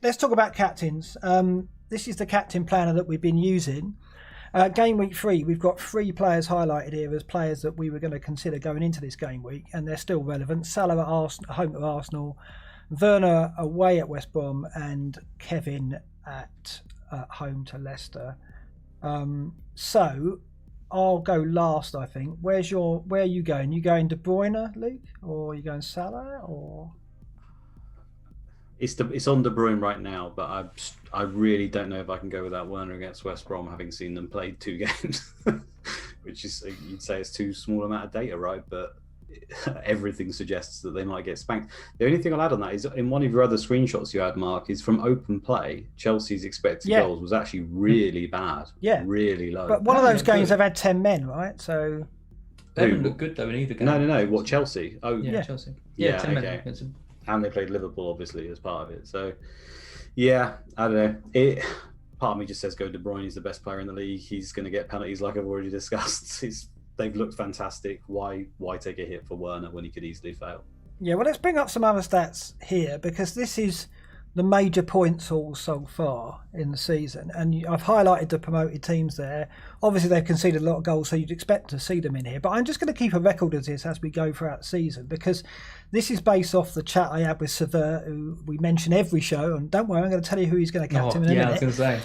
let's talk about captains. This is the captain planner that we've been using. Game week 3, we've got 3 players highlighted here as players that we were going to consider going into this game week, and they're still relevant. Salah at home at Arsenal, Werner away at West Brom, and Kevin at home to Leicester. So I'll go last, I think. Where are you going? You going De Bruyne, Luke, or are you going Salah, or? It's on De Bruyne right now, but I really don't know if I can go without Werner against West Brom, having seen them play 2 games, which is, you'd say, it's too small amount of data, right? But everything suggests that they might get spanked. The only thing I'll add on that is, in one of your other screenshots you had, Mark, is from open play. Chelsea's expected goals was actually really bad, really low. But one of those games they've had 10 men, right? So they haven't looked good though in either game. No. What, Chelsea? Oh, yeah, Chelsea. 10 men. And they played Liverpool, obviously, as part of it. So, yeah, I don't know. Part of me just says go De Bruyne. He's the best player in the league. He's going to get penalties, like I've already discussed. They've looked fantastic. Why take a hit for Werner when he could easily fail? Yeah, well, let's bring up some other stats here, because this is the major points haul so far in the season. And I've highlighted the promoted teams there. Obviously, they've conceded a lot of goals, so you'd expect to see them in here. But I'm just going to keep a record of this as we go throughout the season, because this is based off the chat I had with Sever, who we mention every show. And don't worry, I'm going to tell you who he's going to captain in a minute. I was going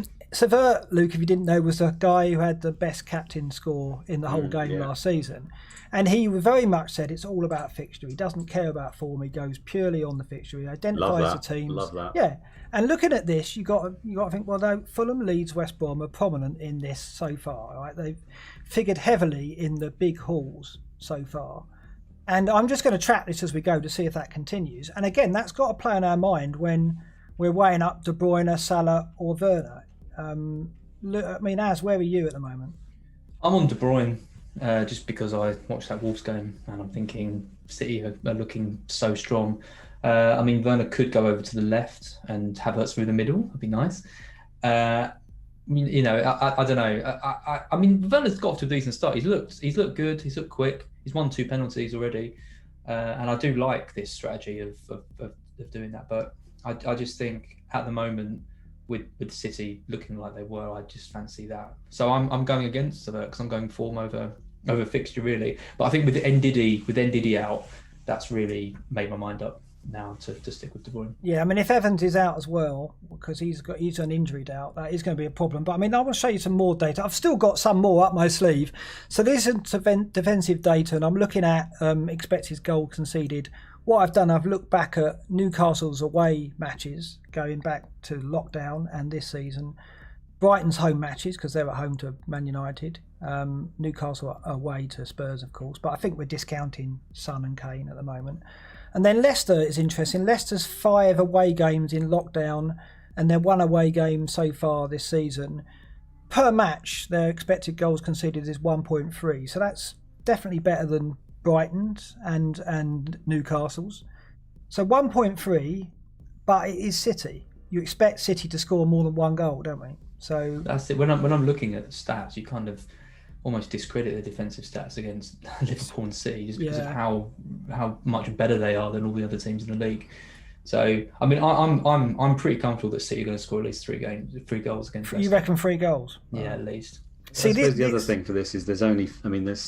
to say. Sever, Luke, if you didn't know, was the guy who had the best captain score in the whole game last season. And he very much said it's all about fixture. He doesn't care about form. He goes purely on the fixture. He identifies the teams. Love that. Yeah. And looking at this, you got to think, well, though Fulham, Leeds, West Brom are prominent in this so far. Right? They've figured heavily in the big hauls so far. And I'm just going to track this as we go to see if that continues. And again, that's got to play on our mind when we're weighing up De Bruyne, Salah or Werner. where are you at the moment? I'm on De Bruyne just because I watched that Wolves game and I'm thinking City are looking so strong. Werner could go over to the left and Havertz through the middle. That'd be nice. I don't know. Werner's got to a decent start. He's looked good. He's looked quick. He's won 2 penalties already, and I do like this strategy of doing that. But I just think at the moment with City looking like they were, I just fancy that. So I'm going against Havertz because I'm going form over fixture really. But I think with Ndidi out, that's really made my mind up now to stick with De Bruyne. Yeah, if Evans is out as well, because he's an injury doubt, that is going to be a problem. But I want to show you some more data. I've still got some more up my sleeve. So this is defensive data, and I'm looking at expected goal conceded. What I've done, I've looked back at Newcastle's away matches going back to lockdown and this season, Brighton's home matches because they're at home to Man United, Newcastle away to Spurs, of course. But I think we're discounting Son and Kane at the moment. And then Leicester is interesting. Leicester's 5 away games in lockdown and their 1 away game so far this season. Per match, their expected goals conceded is 1.3. So that's definitely better than Brighton's and Newcastle's. So 1.3, but it is City. You expect City to score more than 1 goal, don't we? So that's it. When I'm looking at the stats, you kind of almost discredit the defensive stats against Liverpool and City just because of how much better they are than all the other teams in the league. So I'm pretty comfortable that City are going to score at least 3 goals against Leicester. You reckon 3 goals? Yeah, at least. See, the other thing for this is there's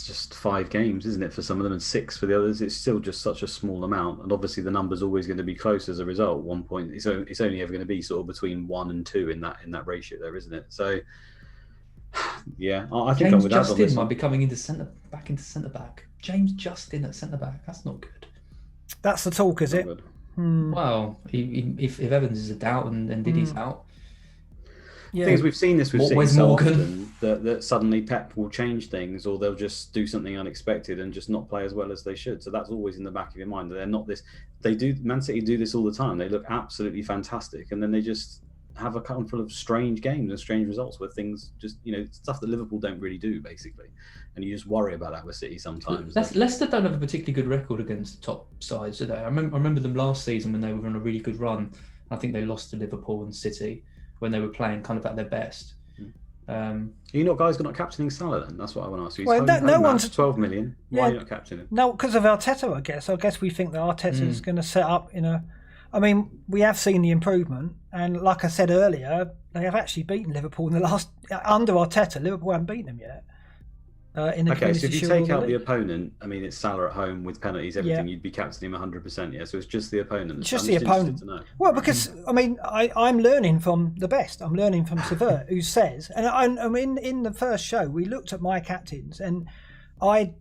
just 5 games, isn't it, for some of them, and 6 for the others. It's still just such a small amount, and obviously the number's always going to be close as a result. 1 point, it's only ever going to be sort of between 1 and 2 in that ratio there, isn't it? So, yeah, I think I'm with that on this. Justin might be coming back into centre back. James Justin at centre back. That's not good. That's the talk, is it? Well, if Evans is a doubt and Ndidi's out. Yeah. Things we've seen this with City so often that suddenly Pep will change things, or they'll just do something unexpected and just not play as well as they should. So that's always in the back of your mind. They're not this. Man City do this all the time. They look absolutely fantastic, and then they just have a couple of strange games and strange results where things just stuff that Liverpool don't really do basically, and you just worry about that with City sometimes. Leicester don't have a particularly good record against top sides, do they? I remember them last season when they were on a really good run. I think they lost to Liverpool and City when they were playing kind of at their best. Are you not guys not captaining Salah then? That's what I want to ask you. Well, no one's 12 million. Why are you not captaining him? No, because of Arteta, I guess. I guess we think that Arteta is going to set up in a I mean, we have seen the improvement, and like I said earlier, they have actually beaten Liverpool in the last under Arteta. Liverpool haven't beaten them yet. In the okay, so if you Shield take out league. the opponent, I mean, it's Salah at home with penalties, everything, you'd be captaining him 100%. Yeah, so it's just the opponent. It's just the opponent. Well, because I mean, I'm learning from the best. I'm learning from Severt, who says, and I mean, in the first show we looked at my captains, and I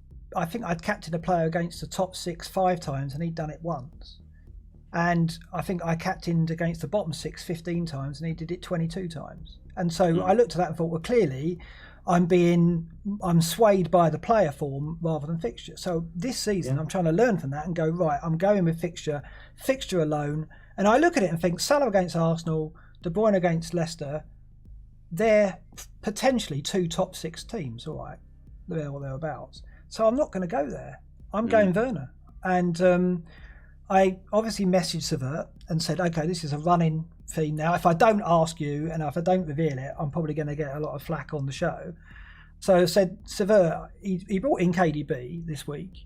think I'd captained a player against the top 6 5 times, and he'd done it once. And I think I captained against the bottom 6 15 times, and he did it 22 times. And so I looked at that and thought, well, clearly I'm swayed by the player form rather than fixture. So this season I'm trying to learn from that and go, right, I'm going with fixture alone. And I look at it and think Salah against Arsenal, De Bruyne against Leicester, they're potentially 2 top 6 teams, all right, there or thereabouts. So I'm not going to go there. I'm going Werner. And I obviously messaged Severt and said, okay, this is a running theme now. If I don't ask you and if I don't reveal it, I'm probably going to get a lot of flack on the show. So I said, Severt, he brought in KDB this week.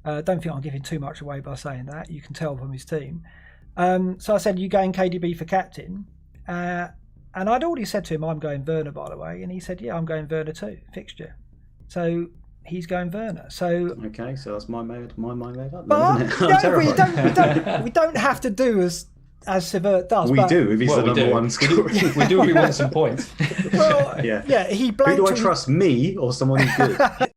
Don't think I'm giving too much away by saying that. You can tell from his team. So I said, you going KDB for captain? And I'd already said to him, I'm going Werner, by the way. And he said, yeah, I'm going Werner too, fixture. So he's going Werner. So okay, so that's my mind made up. But Isn't it? we don't have to do as Severt does. We do if he's the number one scorer. We do if we want some points. Well, yeah. He blanked. Who do I trust, me or someone who's good?